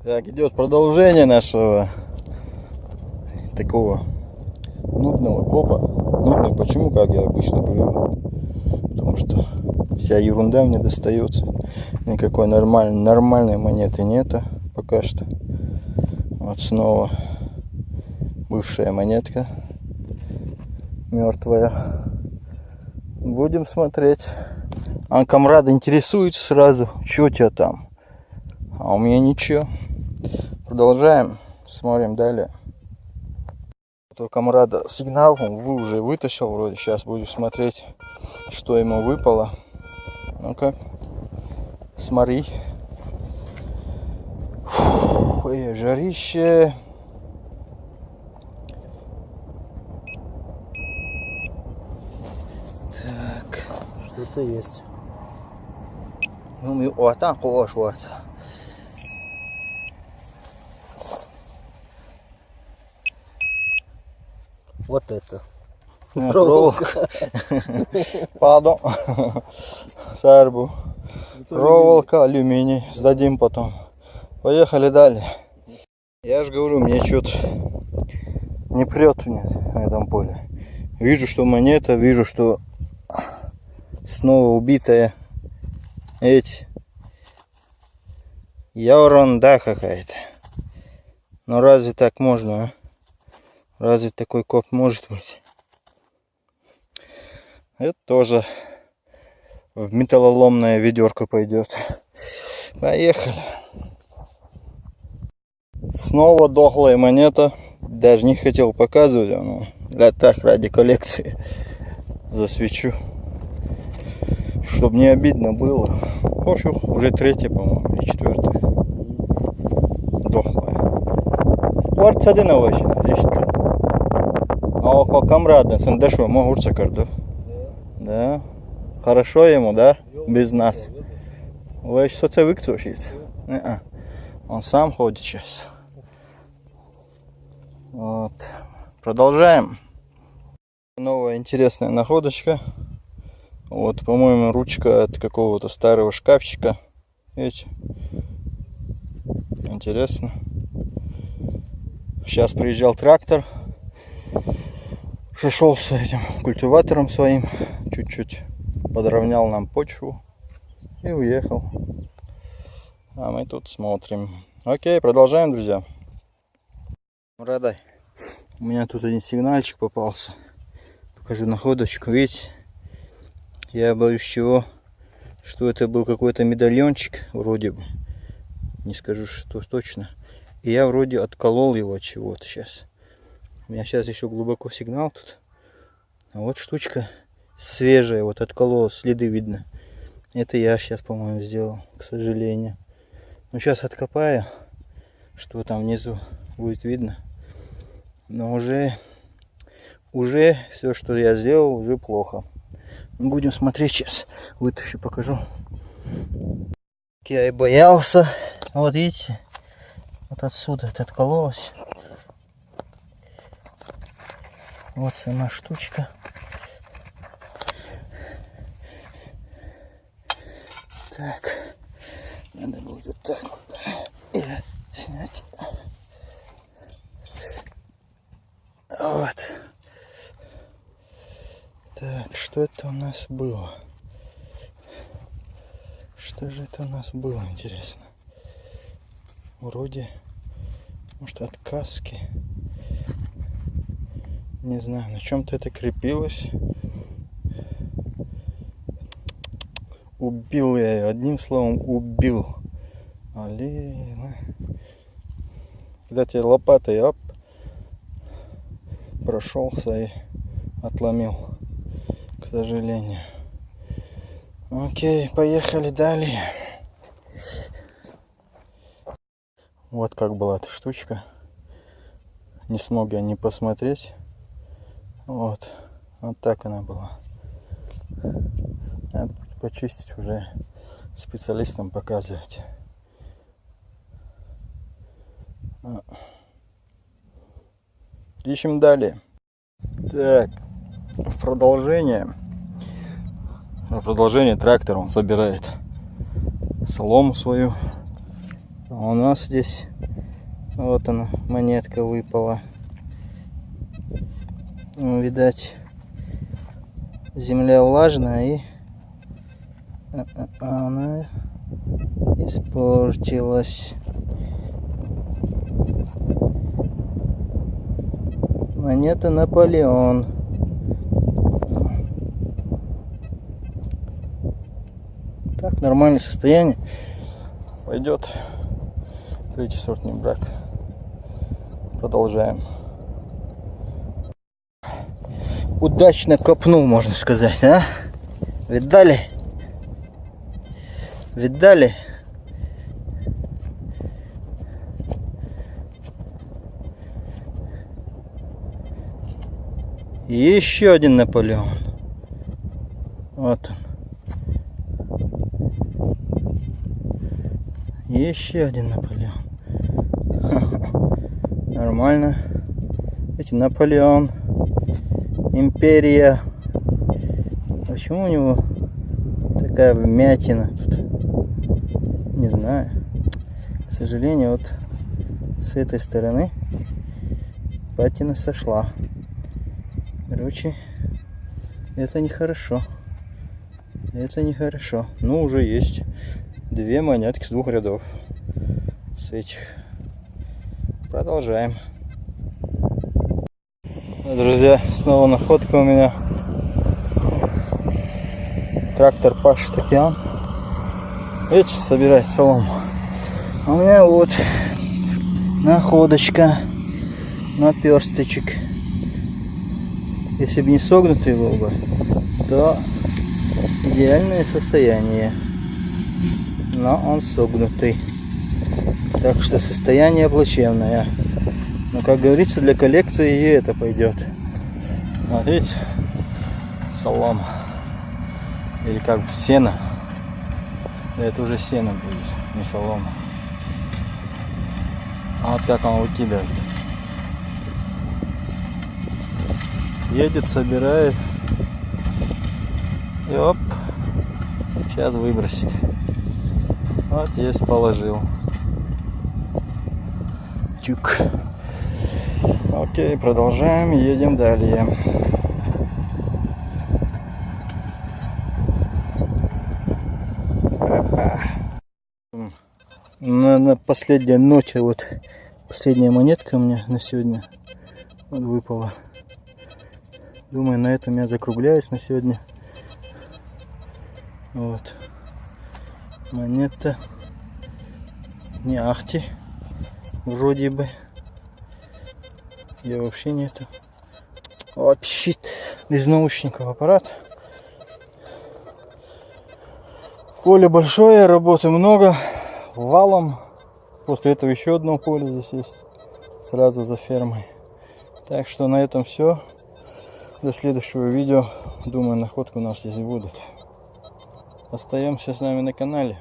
Так, идет продолжение нашего такого нудного копа. Нудный почему, как я обычно говорю? Потому что вся ерунда мне достается. Никакой нормальной монеты нету пока что. Вот снова бывшая монетка. Мертвая. Будем смотреть. А камрад интересуется сразу, что у тебя там. А у меня ничего. Продолжаем. Смотрим далее. У камрада сигнал, он уже вытащил вроде. Сейчас будем смотреть, что ему выпало. Ну-ка. Смотри. Фу, жарище. Так. Что-то есть. Ну, вот так вот. Вот это. Проволока. Падон. Сарбу. Проволока, алюминий. Сдадим потом. Поехали далее. Я же говорю, мне что-то не прет мне на этом поле. Вижу, что монета, вижу, что снова убитая. Эти. Ерунда какая-то. Но разве так можно, а? Разве такой коп может быть? Это тоже в металлоломное ведерко пойдет. Поехали. Снова дохлая монета. Даже не хотел показывать, но для так ради коллекции засвечу, чтобы не обидно было. Ошух, уже третья, по-моему, или четвертая. Дохлая. Орцадина вообще, лишь. А около камрада, сандашо, могурца карду. Да. Хорошо ему, да? Без нас. Вы что это выкручиваете? Он сам ходит сейчас. Вот. Продолжаем. Новая интересная находочка. Вот, по-моему, ручка от какого-то старого шкафчика. Видите? Интересно. Сейчас приезжал трактор. Шел с этим культиватором своим. Чуть-чуть подровнял нам почву. И уехал. А мы тут смотрим. Окей, продолжаем, друзья. Радай. У меня тут один сигнальчик попался. Покажу находочку. Видите? Я боюсь чего? Что это был какой-то медальончик. Вроде бы. Не скажу, что точно. И я вроде отколол его от чего-то сейчас. У меня сейчас еще глубоко сигнал тут. А вот штучка свежая. Вот отколола. Следы видно. Это я сейчас, по-моему, сделал. К сожалению. Ну, сейчас откопаю. Что там внизу будет видно. Но уже все, что я сделал, уже плохо. Будем смотреть сейчас. Вытащу, покажу. Я и боялся. Вот видите. Вот отсюда это откололось. Вот сама штучка. Так. Надо будет вот так вот снять. Вот. Так, что это у нас было? Что же это у нас было, интересно? Вроде, может, от каски. Не знаю, на чем-то это крепилось. Убил я ее, одним словом, убил. Алина. Кстати, лопатой оп, прошелся и отломил, к сожалению. Окей, поехали далее. Вот как была эта штучка. Не смог я не посмотреть. Вот так она была. Надо почистить, уже специалистам показывать. Ищем далее. Так, в продолжение трактор он собирает солому свою. у нас здесь вот она, монетка выпала. Ну, видать, земля влажная и она испортилась. Монета Наполеон. Так, нормальное состояние. Пойдет. Третий сортный брак. Продолжаем. Удачно копнул, можно сказать, а? Видали? Видали? Еще один Наполеон. Вот он. Еще один Наполеон. Нормально. Эти Наполеон. Империя. Почему у него такая вмятина тут? Не знаю. К сожалению, вот с этой стороны патина сошла. Короче, это нехорошо. Это нехорошо. Ну, уже есть две монетки с двух рядов. С этих. Продолжаем. Друзья, снова находка у меня. Трактор пашет океан. Видите, собирать солому. А у меня вот находочка. Наперсточек. Если бы не согнутый был бы, то идеальное состояние. Но он согнутый. Так что состояние плачевное. Но, как говорится, для коллекции и это пойдет. Смотрите, солома. Или как бы сено. Да это уже сено будет, не солома. А вот как он выкидывает. Едет, собирает. И оп. Сейчас выбросит. Вот есть, положил. Тюк. Окей, продолжаем, едем далее. На последней ноте, вот последняя монетка у меня на сегодня вот выпала. Думаю, на этом я закругляюсь на сегодня. Вот. Монета не ахти. Вроде бы. Ее вообще нету. Вообще без наушников аппарат. Поле большое, работы много. Валом. После этого еще одно поле здесь есть. Сразу за фермой. Так что на этом все. До следующего видео. Думаю, находки у нас здесь будут. Остаемся с нами на канале.